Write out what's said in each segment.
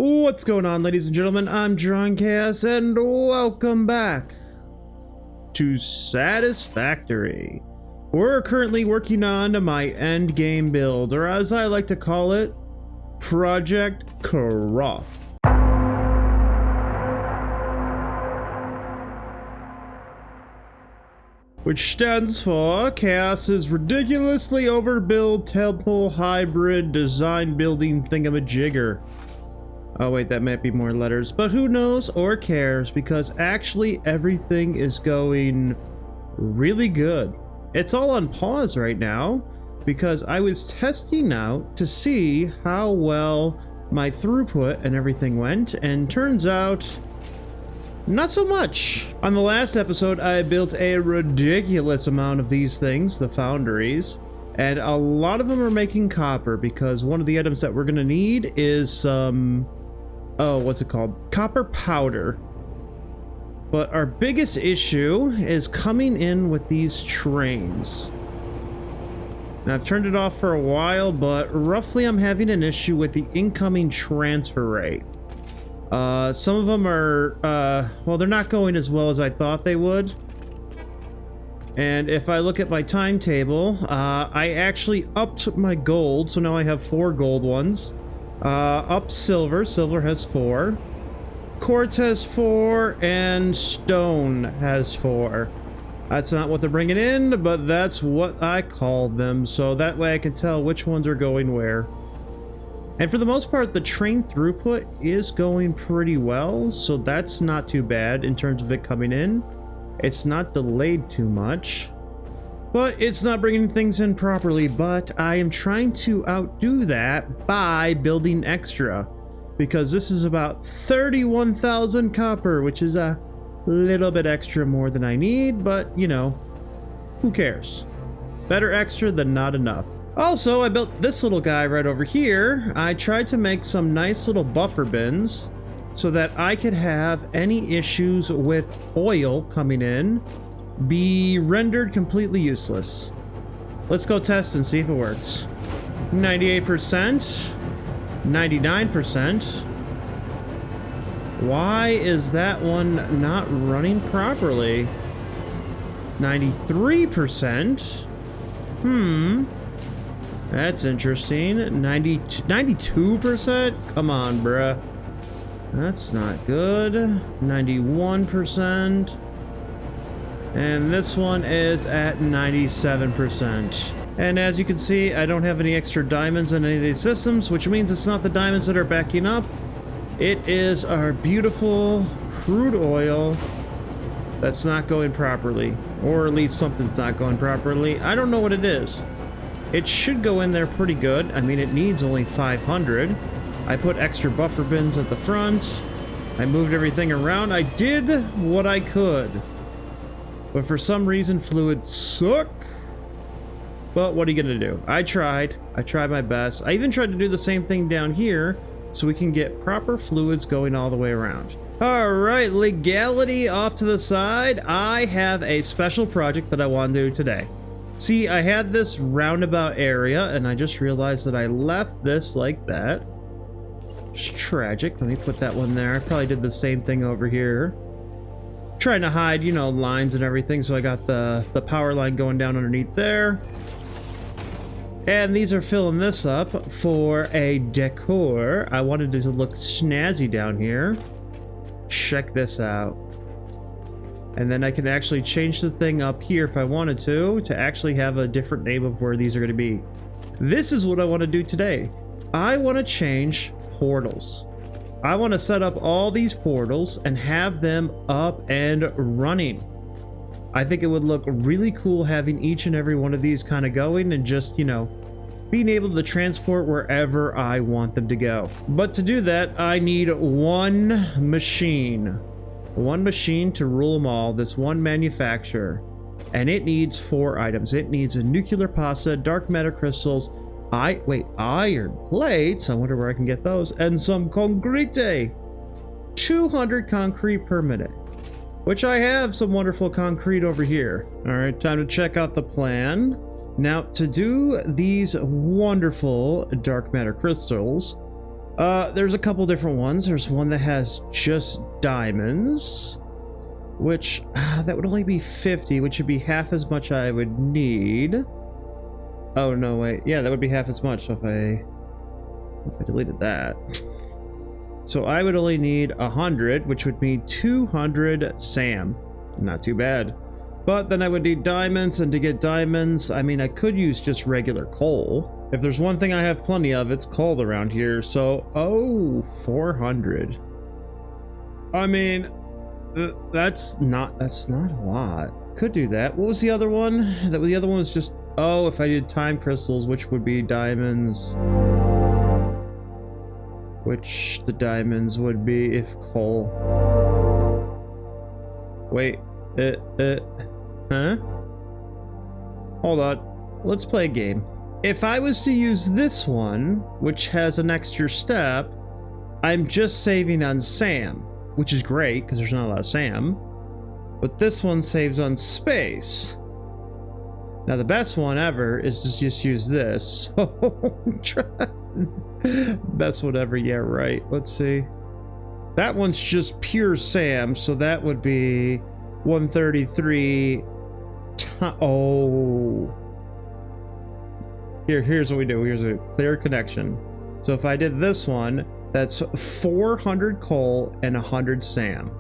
What's going on, ladies and gentlemen? I'm John Cass, and welcome back to Satisfactory. We're currently working on my end game build, or as I like to call it, Project Croft. Which stands for Chaos's ridiculously overbuilt temple hybrid design building thingamajigger. Oh wait, that might be more letters, but who knows or cares, because actually everything is going really good. It's all on pause right now because I was testing out to see how well my throughput and everything went, and turns out not so much. On the last episode, I built a ridiculous amount of these things, the foundries, and a lot of them are making copper because one of the items that we're gonna need is some what's it called? Copper powder. But our biggest issue is coming in with these trains. Now, I've turned it off for a while, but roughly I'm having an issue with the incoming transfer rate. Some of them are, well, they're not going as well as I thought they would. And if I look at my timetable, I actually upped my gold, so now I have 4 gold ones. Up silver has 4, quartz has 4, and stone has 4. That's not what they're bringing in, but that's what I called them, so that way I can tell which ones are going where. And for the most part, the train throughput is going pretty well, so that's not too bad in terms of it coming in. It's not delayed too much, but it's not bringing things in properly. But I am trying to outdo that by building extra, because this is about 31,000 copper, which is a little bit extra more than I need, but you know, who cares? Better extra than not enough. Also, I built this little guy right over here. I tried to make some nice little buffer bins so that I could have any issues with oil coming in be rendered completely useless. Let's go test and see if it works. 98%, 99%. Why is that one not running properly? 93%. That's interesting. 92%? Come on, bruh. That's not good. 91%. And this one is at 97%. And as you can see, I don't have any extra diamonds in any of these systems, which means it's not the diamonds that are backing up. It is our beautiful crude oil that's not going properly. Or at least something's not going properly. I don't know what it is. It should go in there pretty good. I mean, it needs only 500. I put extra buffer bins at the front. I moved everything around. I did what I could. But for some reason, fluids suck. But what are you gonna do? I tried my best. I even tried to do the same thing down here so we can get proper fluids going all the way around. All right, legality off to the side. I have a special project that I want to do today. See, I had this roundabout area and I just realized that I left this like that. It's tragic. Let me put that one there. I probably did the same thing over here. Trying to hide, you know, lines and everything, so I got the power line going down underneath there. And these are filling this up for a decor. I wanted it to look snazzy down here. Check this out. And then I can actually change the thing up here if I wanted to actually have a different name of where these are going to be. This is what I want to do today. I want to change portals. I want to set up all these portals and have them up and running. I think it would look really cool having each and every one of these kind of going and just, you know, being able to transport wherever I want them to go. But to do that, I need one machine. One machine to rule them all, this one manufacturer. And it needs 4 items. It needs a nuclear pasta, dark matter crystals, iron plates, I wonder where I can get those, and some concrete. 200 concrete per minute, which I have some wonderful concrete over here. All right, time to check out the plan. Now, to do these wonderful dark matter crystals, There's a couple different ones. There's one that has just diamonds, which that would only be 50, which would be half as much I would need. Oh no, wait. Yeah, that would be half as much. So if I deleted that. So I would only need 100, which would mean 200 SAM. Not too bad. But then I would need diamonds, and to get diamonds, I mean, I could use just regular coal. If there's one thing I have plenty of, it's coal around here. So, oh, 400. I mean, that's not a lot. Could do that. What was the other one? The other one was just, oh, if I did time crystals, which would be diamonds. Which the diamonds would be if coal. Wait, huh? Hold on, let's play a game. If I was to use this one, which has an extra step, I'm just saving on SAM, which is great because there's not a lot of SAM. But this one saves on space. Now the best one ever is to just use this. Best one ever, yeah, right. Let's see. That one's just pure SAM, so that would be 133. Oh. Here's what we do. Here's a clear connection. So if I did this one, that's 400 coal and 100 SAM.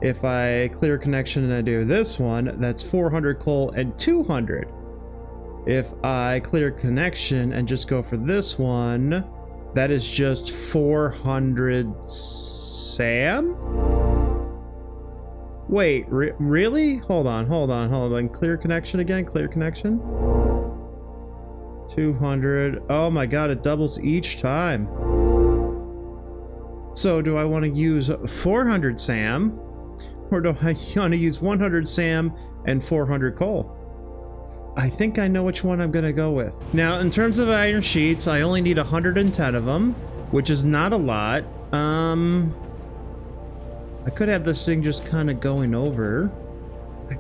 If I clear connection and I do this one, that's 400 coal and 200. If I clear connection and just go for this one, that is just 400 SAM? Wait, really? Hold on. Clear connection again, clear connection. 200. Oh my god, it doubles each time. So do I want to use 400 SAM? Or do I want to use 100 SAM and 400 coal? I think I know which one I'm gonna go with. Now, in terms of iron sheets, I only need 110 of them, which is not a lot. I could have this thing just kind of going over.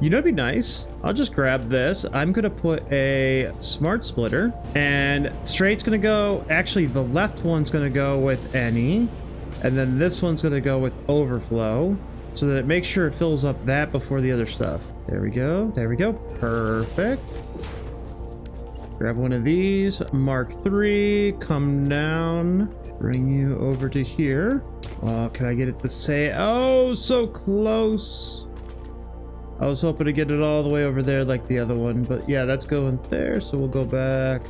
You know, it'd be nice. I'll just grab this. I'm gonna put a smart splitter, and straight's gonna go. Actually, the left one's gonna go with any, and then this one's gonna go with overflow, so that it makes sure it fills up that before the other stuff. There we go. There we go. Perfect. Grab one of these. Mark 3. Come down. Bring you over to here. Oh, can I get it to say? Oh, so close. I was hoping to get it all the way over there like the other one, but yeah, that's going there. So we'll go back.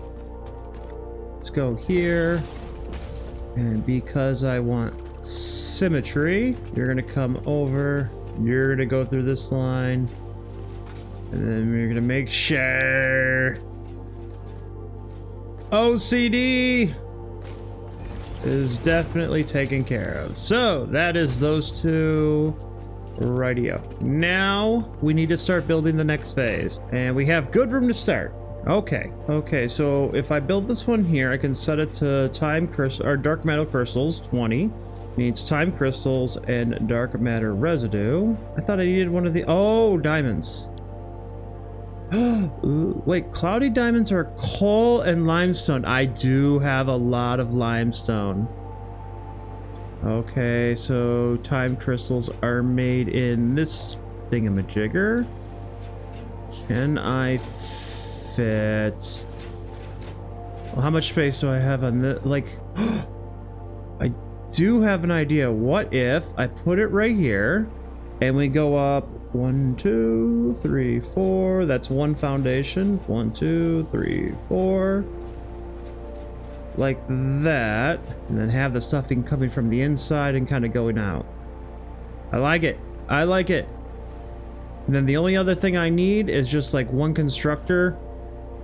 Let's go here. And because I want symmetry, you're going to come over. You're going to go through this line. And then we're going to make sure OCD is definitely taken care of. So that is those two. Rightio. Now we need to start building the next phase, and we have good room to start. Okay, so if I build this one here, I can set it to time crystal or dark matter crystals 20. Needs time crystals and dark matter residue. I thought I needed one of the diamonds. Ooh, wait, cloudy diamonds are coal and limestone. I do have a lot of limestone. Okay, so time crystals are made in this thingamajigger. Can I fit? Well, how much space do I have on this? Like, I do have an idea. What if I put it right here and we go up 1, 2, 3, 4. That's one foundation. 1, 2, 3, 4. Like that. And then have the stuffing coming from the inside and kind of going out. I like it. I like it. And then the only other thing I need is just like one constructor.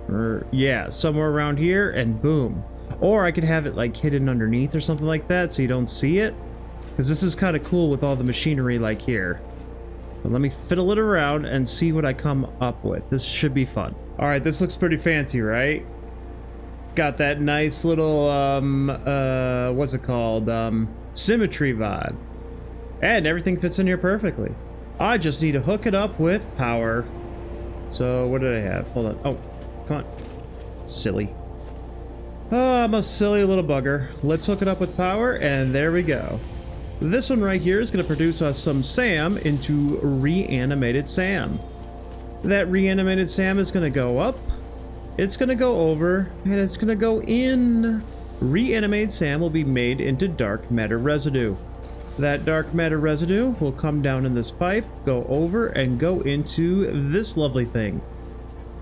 Or yeah, somewhere around here, and boom. Or I could have it like hidden underneath or something like that so you don't see it. Because this is kind of cool with all the machinery like here. But let me fiddle it around and see what I come up with. This should be fun. All right, this looks pretty fancy, right? Got that nice little, what's it called? Symmetry vibe. And everything fits in here perfectly. I just need to hook it up with power. So what did I have? Hold on. Oh, come on. Silly. Oh, I'm a silly little bugger. Let's hook it up with power, and there we go. This one right here is going to produce us some SAM into reanimated SAM. That reanimated SAM is going to go up, it's going to go over, and it's going to go in. Reanimated SAM will be made into dark matter residue. That dark matter residue will come down in this pipe, go over, and go into this lovely thing.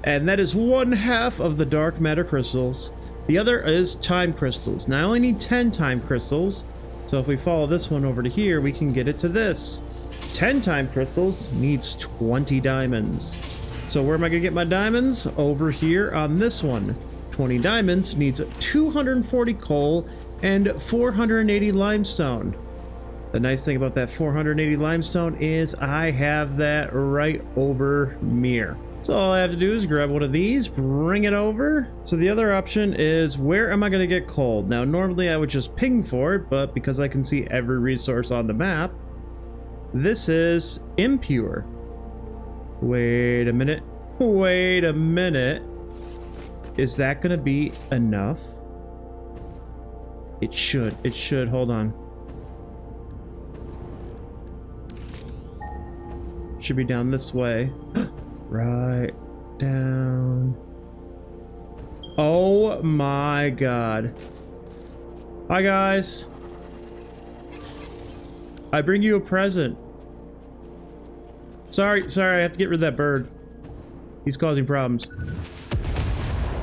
And that is 1/2 of the dark matter crystals. The other is time crystals. Now I only need 10 time crystals. So if we follow this one over to here, we can get it to this. 10 time crystals needs 20 diamonds. So where am I gonna get my diamonds? Over here on this one. 20 diamonds needs 240 coal and 480 limestone. The nice thing about that 480 limestone is I have that right over here. So all I have to do is grab one of these, bring it over. So the other option is, where am I going to get coal? Now normally I would just ping for it, but because I can see every resource on the map, this is impure. Wait a minute. Wait a minute. Is that going to be enough? It should. It should. Hold on. Should be down this way. Right down. Oh my god. Hi guys. I bring you a present. Sorry, I have to get rid of that bird. He's causing problems.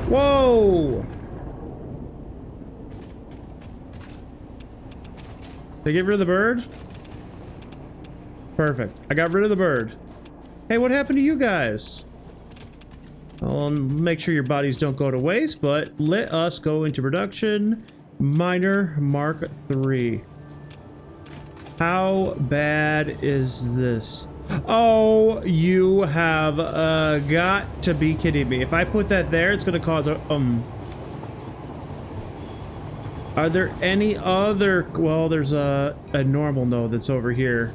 Whoa! Did I get rid of the bird? Perfect. I got rid of the bird. Hey, what happened to you guys? I'll make sure your bodies don't go to waste, but let us go into production. Miner Mark III. How bad is this? Oh, you have got to be kidding me. If I put that there, it's going to cause a... Are there any other... Well, there's a normal node that's over here.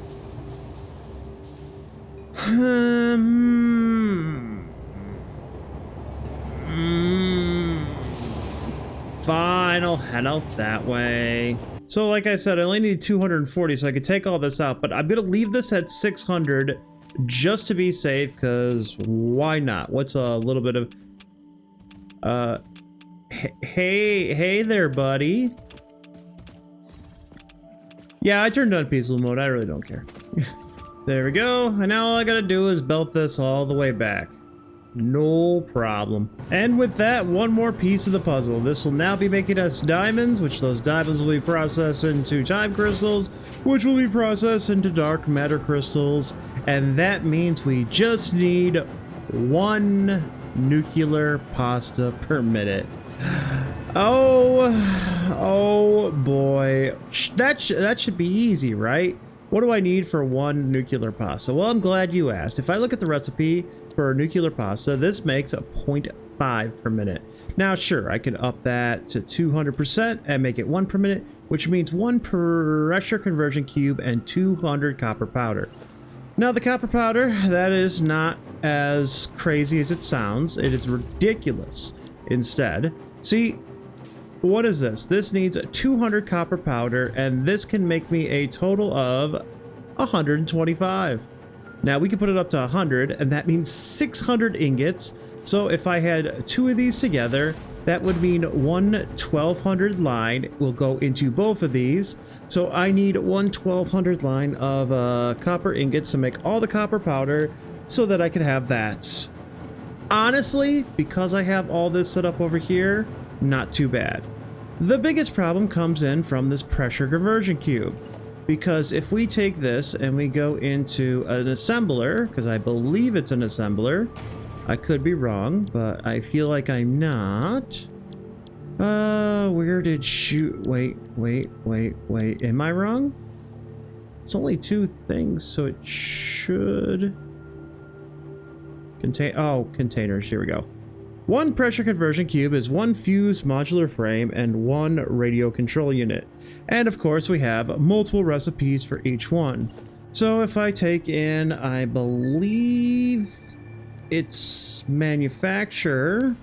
Fine, I'll head out that way. So like I said, I only need 240, so I could take all this out, but I'm gonna leave this at 600 just to be safe, because why not? What's a little bit of... Hey there, buddy. Yeah, I turned on peaceful mode. I really don't care. There we go. And now all I gotta do is belt this all the way back. No problem. And with that, one more piece of the puzzle. This will now be making us diamonds, which those diamonds will be processed into time crystals, which will be processed into dark matter crystals. And that means we just need 1 nuclear pasta per minute. Oh boy. That should be easy, right? What do I need for 1 nuclear pasta? Well, I'm glad you asked. If I look at the recipe for a nuclear pasta, this makes a 0.5 per minute. Now, sure, I can up that to 200% and make it 1 per minute, which means 1 pressure conversion cube and 200 copper powder. Now, the copper powder, that is not as crazy as it sounds. It is ridiculous instead. See, what is this? This needs 200 copper powder, and this can make me a total of 125. Now we can put it up to 100, and that means 600 ingots. So if I had 2 of these together, that would mean 1 1200 line will go into both of these. So I need 1 1200 line of copper ingots to make all the copper powder so that I could have that. Honestly, because I have all this set up over here, not too bad. The biggest problem comes in from this pressure conversion cube, because if we take this and we go into an assembler, because I believe it's an assembler, I could be wrong, but I feel like I'm not. Where did wait, am I wrong? It's only 2 things, so it should contain, containers, here we go. 1 pressure conversion cube is 1 fused modular frame and 1 radio control unit. And of course we have multiple recipes for each one. So if I take in, I believe it's manufacture.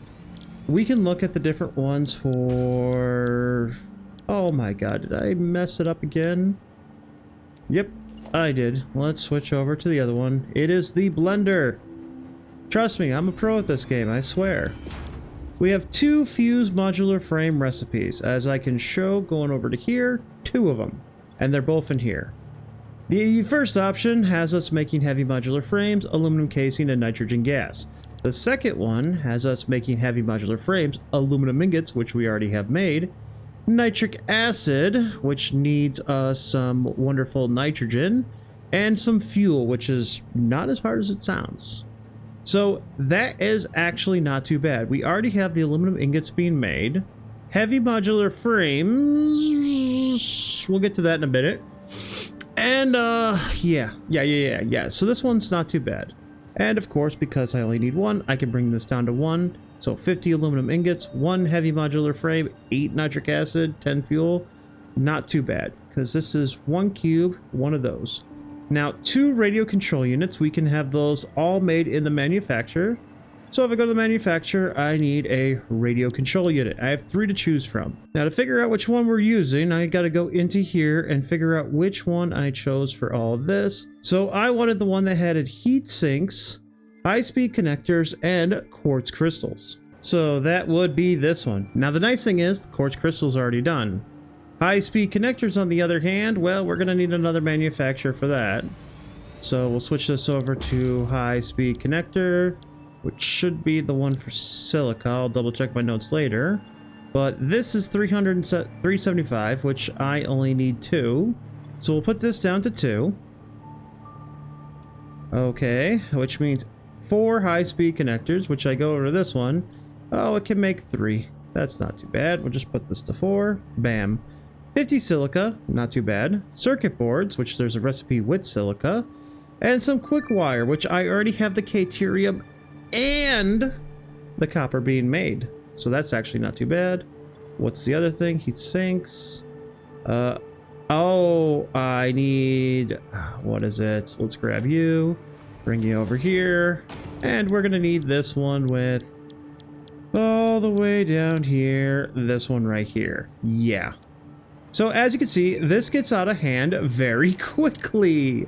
we can look at the different ones for... Oh my god, did I mess it up again? Yep, I did. Let's switch over to the other one. It is the blender. Trust me, I'm a pro at this game, I swear. We have 2 fused modular frame recipes, as I can show going over to here, 2 of them, and they're both in here. The first option has us making heavy modular frames, aluminum casing, and nitrogen gas. The second one has us making heavy modular frames, aluminum ingots, which we already have made, nitric acid, which needs some wonderful nitrogen, and some fuel, which is not as hard as it sounds. So that is actually not too bad. We already have the aluminum ingots being made. Heavy modular frames, we'll get to that in a minute. And yeah. So this one's not too bad. And of course, because I only need 1, I can bring this down to 1. So 50 aluminum ingots, 1 heavy modular frame, 8 nitric acid, 10 fuel. Not too bad, because this is 1 cube, 1 of those. Now, 2 radio control units, we can have those all made in the manufacturer. So if I go to the manufacturer, I need a radio control unit. I have 3 to choose from. Now, to figure out which one we're using, I got to go into here and figure out which one I chose for all of this. So I wanted the one that had heat sinks, high-speed connectors, and quartz crystals. So that would be this one. Now, the nice thing is the quartz crystals are already done. High-speed connectors, on the other hand, well, we're going to need another manufacturer for that. So we'll switch this over to high-speed connector, which should be the one for silica. I'll double check my notes later. But this is 375, which I only need 2. So we'll put this down to 2. Okay, which means 4 high-speed connectors, which I go over to this one. Oh, it can make 3. That's not too bad. We'll just put this to 4. Bam. 50 silica, not too bad. Circuit boards, which there's a recipe with silica. And some quick wire, which I already have the caterium and the copper being made. So that's actually not too bad. What's the other thing? Heat sinks. Oh, I need... What is it? Let's grab you. Bring you over here. And we're going to need this one with... all the way down here. This one right here. Yeah. So as you can see, this gets out of hand very quickly.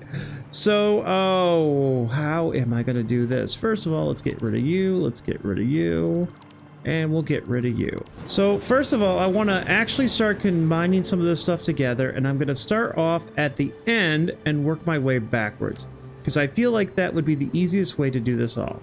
So, oh, how am I going to do this? First of all, let's get rid of you. Let's get rid of you. And we'll get rid of you. So first of all, I want to actually start combining some of this stuff together. And I'm going to start off at the end and work my way backwards, because I feel like that would be the easiest way to do this all.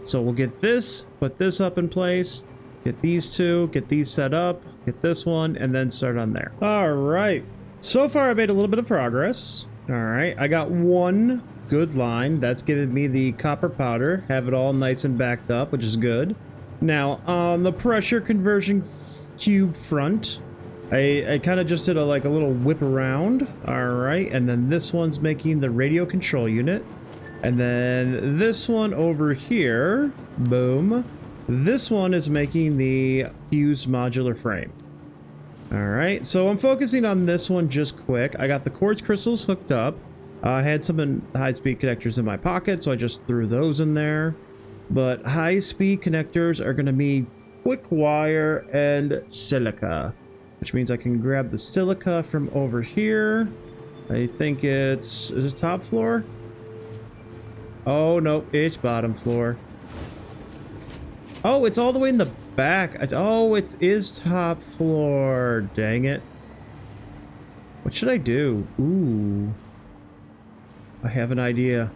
So we'll get this, put this up in place, get these 2, get these set up, get this one, and then start on there. All right. So far, I made a little bit of progress. All right. I got 1 good line. That's giving me the copper powder. Have it all nice and backed up, which is good. Now, on the pressure conversion cube front, I kind of just did a little whip around. All right. And then this one's making the radio control unit. And then this one over here, boom. This one is making the fused modular frame. All right, so I'm focusing on this one just quick. I got the quartz crystals hooked up. I had some high-speed connectors in my pocket, so I just threw those in there. But high-speed connectors are going to be quick wire and silica, which means I can grab the silica from over here. I think is it top floor? Oh, no, it's bottom floor. Oh, it's all the way in the back. Oh, it is top floor. Dang it. What should I do? Ooh. I have an idea.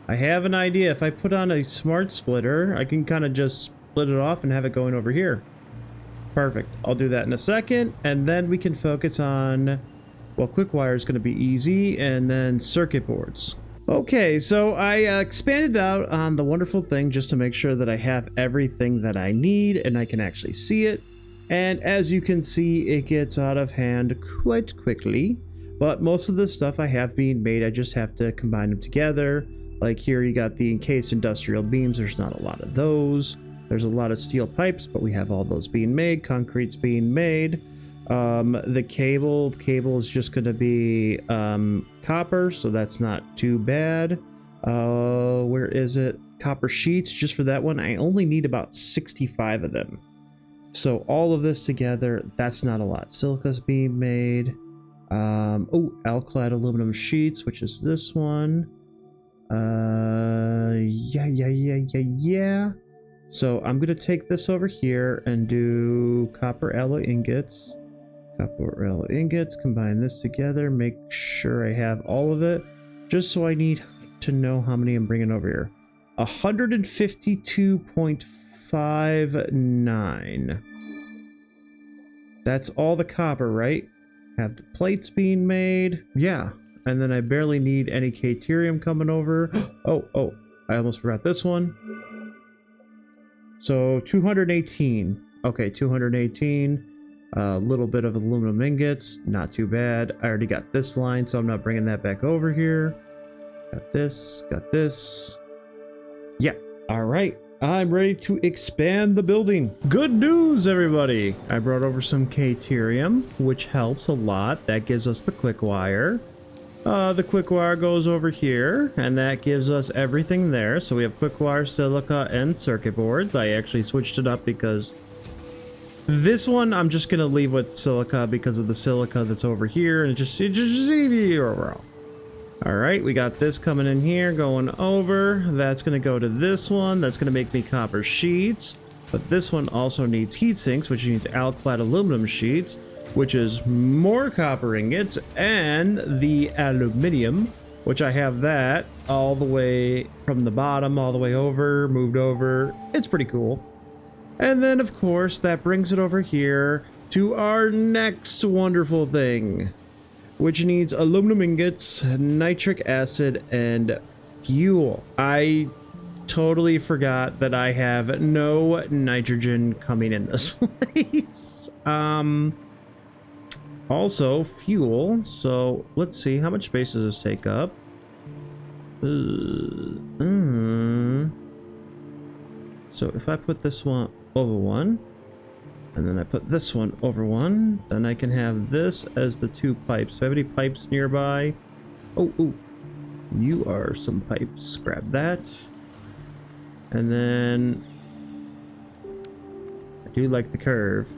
I have an idea. If I put on a smart splitter, I can kind of just split it off and have it going over here. Perfect. I'll do that in a second. And then we can focus on... Well, quick wire is going to be easy. And then circuit boards. Okay, so I expanded out on the wonderful thing just to make sure that I have everything that I need and I can actually see it. And as you can see, it gets out of hand quite quickly. But most of the stuff I have being made, I just have to combine them together. Like here, you got the encased industrial beams. There's not a lot of those. There's a lot of steel pipes, but we have all those being made. Concrete's being made. The cable is just going to be copper, so that's not too bad. Where is it? Copper sheets, just for that one, I only need about 65 of them. So all of this together, that's not a lot. Silica's being made. Oh, alclad aluminum sheets, which is this one. Yeah. So I'm gonna take this over here and do copper alloy ingots. Copper alloy ingots, combine this together, make sure I have all of it, just so I need to know how many I'm bringing over here. 152.59. That's all the copper, right? Have the plates being made. Yeah. And then I barely need any caterium coming over. Oh, I almost forgot this one. So 218. Okay, 218. A little bit of aluminum ingots. Not too bad. I already got this line, so I'm not bringing that back over here. Got this. Got this. Yeah. All right. I'm ready to expand the building. Good news, everybody. I brought over some caterium, which helps a lot. That gives us the quick wire. The quick wire goes over here, and that gives us everything there. So we have quick wire, silica, and circuit boards. I actually switched it up because this one I'm just gonna leave with silica because of the silica that's over here, and it just easier overall. All right, we got this coming in here, going over. That's gonna go to this one. That's gonna make me copper sheets, but this one also needs heat sinks, which needs alclad aluminum sheets, which is more copper ingots, and the aluminium, which I have that all the way from the bottom all the way over, moved over. It's pretty cool. And then of course that brings it over here to our next wonderful thing, which needs aluminum ingots, nitric acid, and fuel. I totally forgot that I have no nitrogen coming in this place. Also fuel, so let's see how much space does this take up. So if I put this one over one, and then I put this one over one, then I can have this as the two pipes. Do I have any pipes nearby? Oh, you are some pipes. Grab that. And then I do like the curve.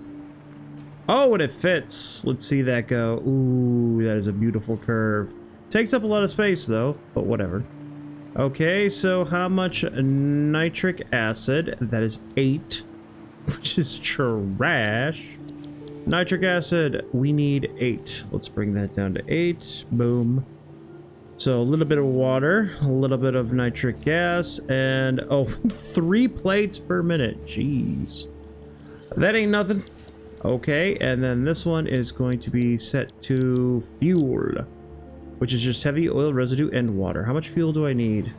Oh, and it fits. Let's see that go. Ooh, that is a beautiful curve. Takes up a lot of space though, but whatever. Okay, so how much nitric acid? That is 8, which is trash. Nitric acid, we need 8. Let's bring that down to 8. Boom. So a little bit of water, a little bit of nitric gas, and 3 plates per minute. Jeez. That ain't nothing. Okay, and then this one is going to be set to fuel, which is just heavy oil residue and water. How much fuel do I need?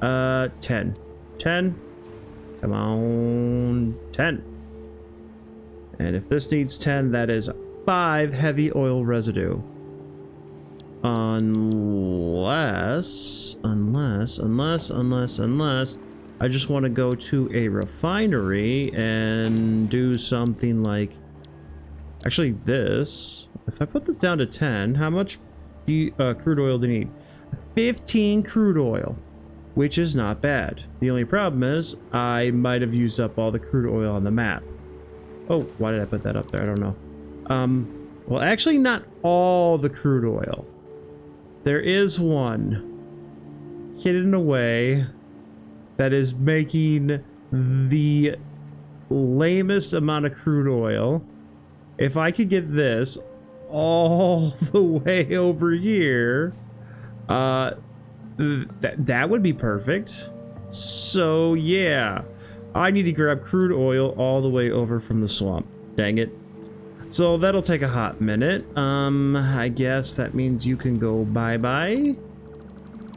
10. 10. Come on, 10. And if this needs 10, that is 5 heavy oil residue. Unless I just want to go to a refinery and do something like, actually this, if I put this down to 10, how much crude oil do you need? 15 crude oil, which is not bad. The only problem is I might have used up all the crude oil on the map. Oh, why did I put that up there? I don't know. Well, actually not all the crude oil. There is one hidden away that is making the lamest amount of crude oil. If I could get this all the way over here, that would be perfect. So yeah, I need to grab crude oil all the way over from the swamp. Dang it. So that'll take a hot minute. I guess that means you can go bye-bye.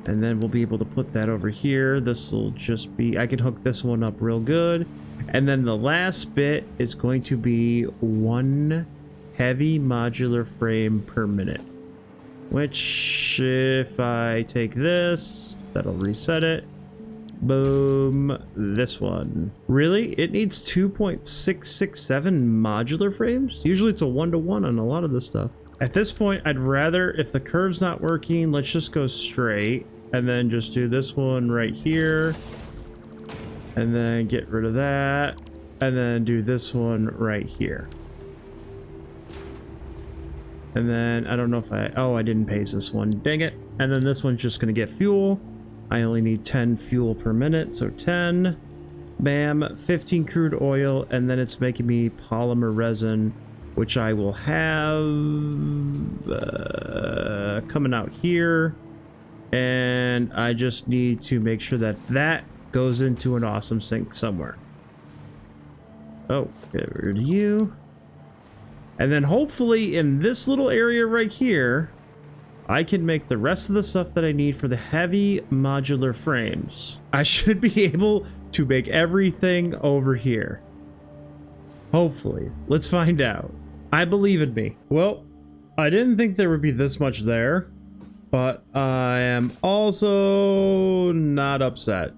And then we'll be able to put that over here. This will just be, I can hook this one up real good. And then the last bit is going to be 1 heavy modular frame per minute. Which, if I take this, that'll reset it. Boom, this one. Really? It needs 2.667 modular frames? Usually it's a 1-to-1 on a lot of this stuff. At this point, I'd rather, if the curve's not working, let's just go straight. And then just do this one right here. And then get rid of that. and then do this one right here. And then I don't know if I didn't paste this one, dang it. And then this one's just gonna get fuel. I only need 10 fuel per minute, so 10, bam, 15 crude oil, and then it's making me polymer resin, which I will have coming out here. And I just need to make sure that that goes into an awesome sink somewhere. Oh, get rid of you. And then hopefully in this little area right here, I can make the rest of the stuff that I need for the heavy modular frames. I should be able to make everything over here. Hopefully. Let's find out. I believe in me. Well, I didn't think there would be this much there, but I am also not upset.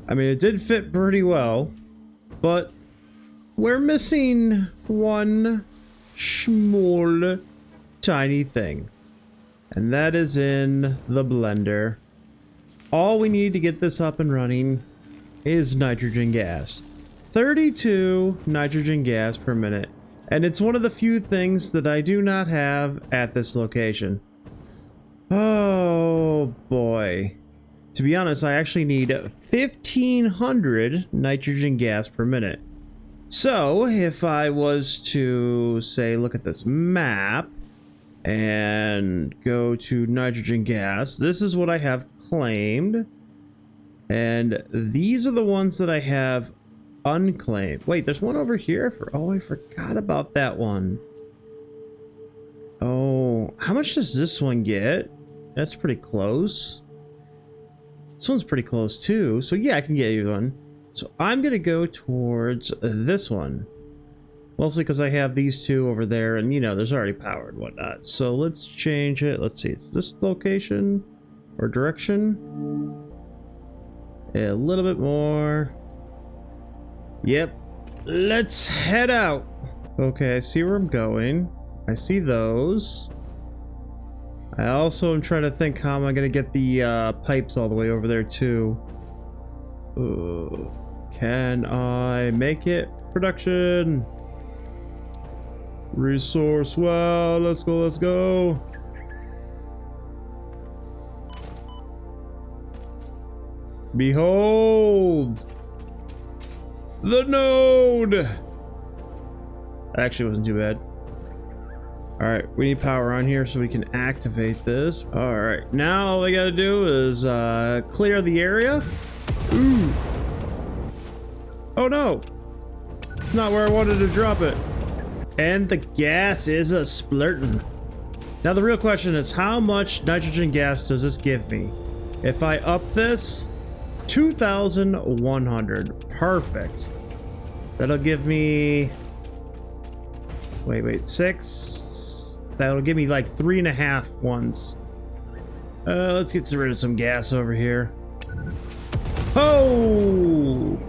I mean, it did fit pretty well, but we're missing one small tiny thing, and that is in the blender. All we need to get this up and running is nitrogen gas. 32 nitrogen gas per minute, and it's one of the few things that I do not have at this location. Oh boy. To be honest, I actually need 1500 nitrogen gas per minute. So if I was to say, look at this map and go to nitrogen gas, this is what I have claimed. And these are the ones that I have unclaimed. Wait, there's one over here oh, I forgot about that one. Oh, how much does this one get? That's pretty close. This one's pretty close too. So yeah, I can get you one. So I'm gonna go towards this one, mostly because I have these two over there, and you know, there's already power and whatnot. So let's change it. Let's see, it's this location or direction. A little bit more. Yep. Let's head out. Okay, I see where I'm going. I see those. I also am trying to think how am I gonna get the pipes all the way over there too. Can I make it? Production. Resource well. Let's go, let's go. Behold the node. That actually wasn't too bad. All right, we need power on here so we can activate this. All right, now all we gotta do is clear the area. Ooh. Oh no, it's not where I wanted to drop it. And the gas is a splurtin'. Now the real question is, how much nitrogen gas does this give me? If I up this, 2,100. Perfect. That'll give me, wait, 6. That'll give me like 3.5 ones. Let's get rid of some gas over here. Oh!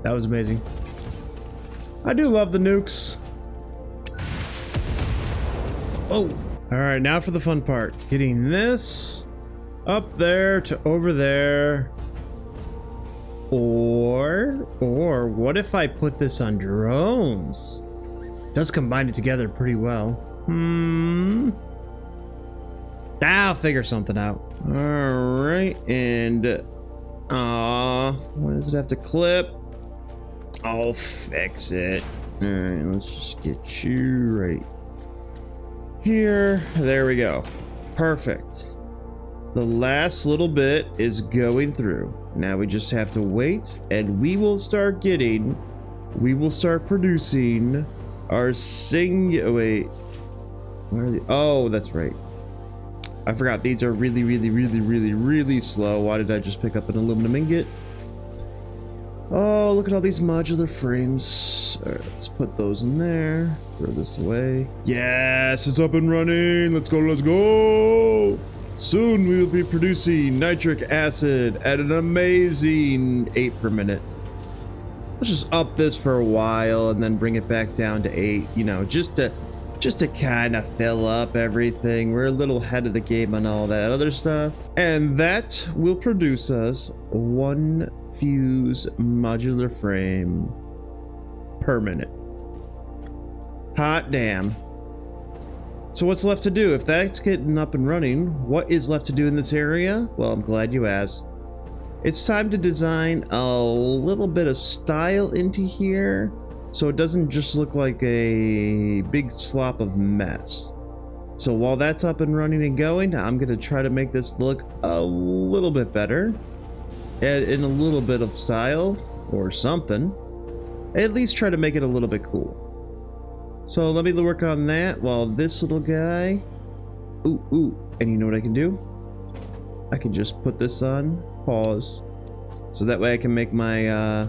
That was amazing. I do love the nukes. Oh! Alright, now for the fun part. Getting this up there to over there. Or what if I put this on drones? It does combine it together pretty well. I'll figure something out. Alright, and what does it have to clip? I'll fix it. Alright, let's just get you right here. There we go. Perfect. The last little bit is going through. Now we just have to wait, and we will start producing our wait. Where are they? Oh, that's right. I forgot these are really slow. Why did I just pick up an aluminum ingot? Oh, look at all these modular frames. All right, let's put those in there. Throw this away. Yes, it's up and running. Let's go, let's go. Soon we will be producing nitric acid at an amazing 8 per minute. Let's just up this for a while and then bring it back down to 8, you know, just to kind of fill up everything. We're a little ahead of the game on all that other stuff. And that will produce us 1 fuse modular frame. Permanent. Hot damn. So what's left to do? If that's getting up and running, what is left to do in this area? Well, I'm glad you asked. It's time to design a little bit of style into here so it doesn't just look like a big slop of mess. So while that's up and running and going, I'm going to try to make this look a little bit better. Add in a little bit of style or something. At least try to make it a little bit cool. So let me work on that while this little guy... Ooh, and you know what I can do? I can just put this on pause. So that way I can make my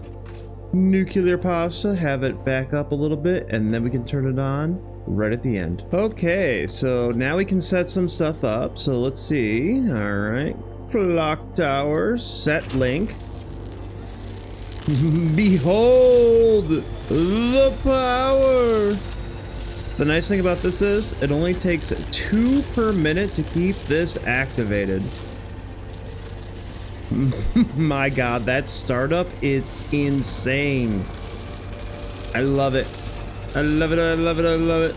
nuclear pasta, have it back up a little bit, and then we can turn it on right at the end. Okay, so now we can set some stuff up. So let's see. All right. Clock tower, set link. Behold the power. The nice thing about this is it only takes 2 per minute to keep this activated. My god, that startup is insane. I love it. I love it, I love it, I love it.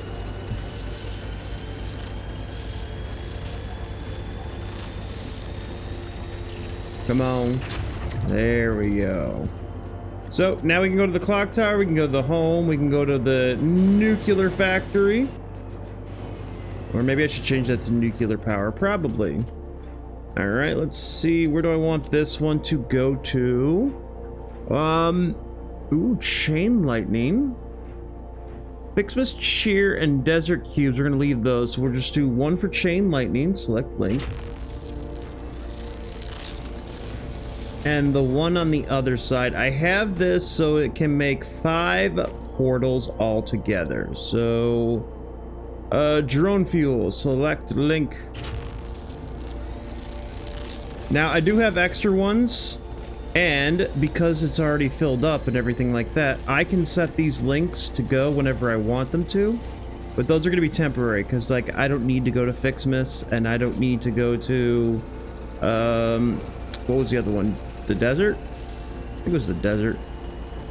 Come on. There we go. So now we can go to the clock tower, we can go to the home, we can go to the nuclear factory. Or maybe I should change that to nuclear power, probably. All right, let's see, where do I want this one to go to? Ooh, chain lightning. Fixmas, cheer, and desert cubes, we're gonna leave those. So we'll just do 1 for chain lightning, select link. And the one on the other side, I have this so it can make 5 portals all together. So, drone fuel, select link. Now, I do have extra ones, and because it's already filled up and everything like that, I can set these links to go whenever I want them to. But those are going to be temporary, because, like, I don't need to go to Fixmas, and I don't need to go to, what was the other one? The desert? I think it was the desert.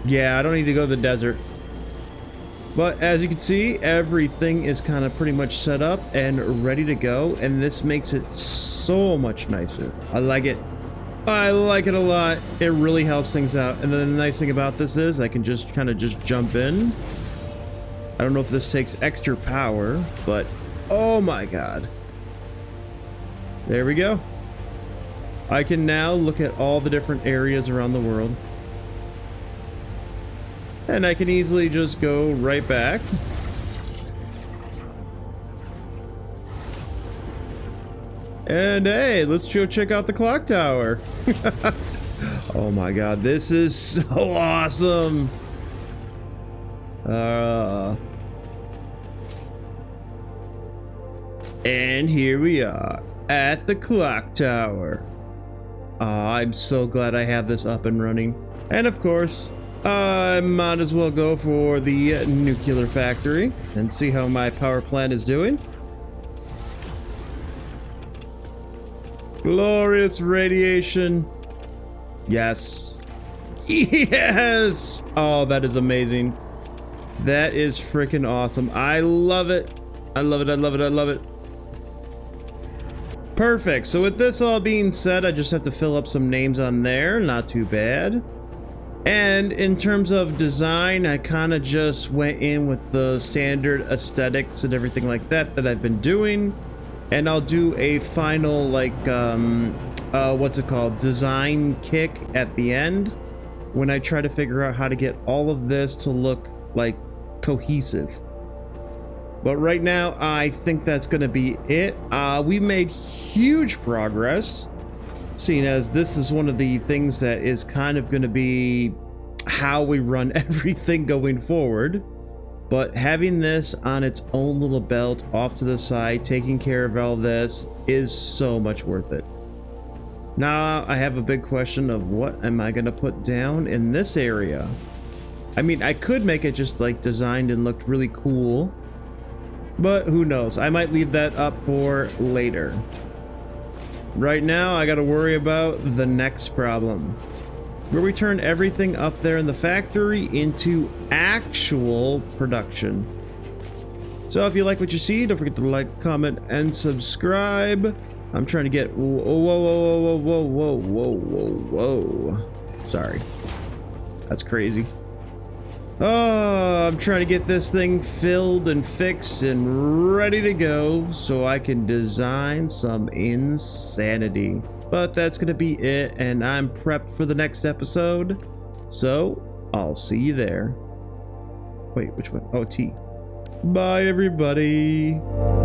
Yeah, I don't need to go to the desert. But as you can see, everything is kind of pretty much set up and ready to go, and this makes it so much nicer. I like it. I like it a lot. It really helps things out. And then the nice thing about this is I can just kind of just jump in. I don't know if this takes extra power, but oh my god. There we go. I can now look at all the different areas around the world. And I can easily just go right back. And hey, let's go check out the clock tower. Oh my god, this is so awesome. And here we are at the clock tower. I'm so glad I have this up and running. And of course, I might as well go for the nuclear factory and see how my power plant is doing. Glorious radiation. Yes. Yes! Oh, that is amazing. That is freaking awesome. I love it. I love it, I love it, I love it. Perfect. So with this all being said, I just have to fill up some names on there. Not too bad. And in terms of design, I kind of just went in with the standard aesthetics and everything like that I've been doing. And I'll do a final, like, what's it called? Design kick at the end when I try to figure out how to get all of this to look, like, cohesive. But right now, I think that's going to be it. We made huge progress, seeing as this is one of the things that is kind of going to be how we run everything going forward. But having this on its own little belt off to the side, taking care of all this, is so much worth it. Now, I have a big question of what am I going to put down in this area? I mean, I could make it just like designed and looked really cool. But who knows? I might leave that up for later. Right now, I gotta worry about the next problem. where we turn everything up there in the factory into actual production. So if you like what you see, don't forget to like, comment, and subscribe. I'm trying to get... Whoa, whoa, whoa, whoa, whoa, whoa, whoa, whoa. Sorry. That's crazy. Oh, I'm trying to get this thing filled and fixed and ready to go so I can design some insanity. But that's going to be it, and I'm prepped for the next episode. So, I'll see you there. Wait, which one? Oh, T. Bye, everybody.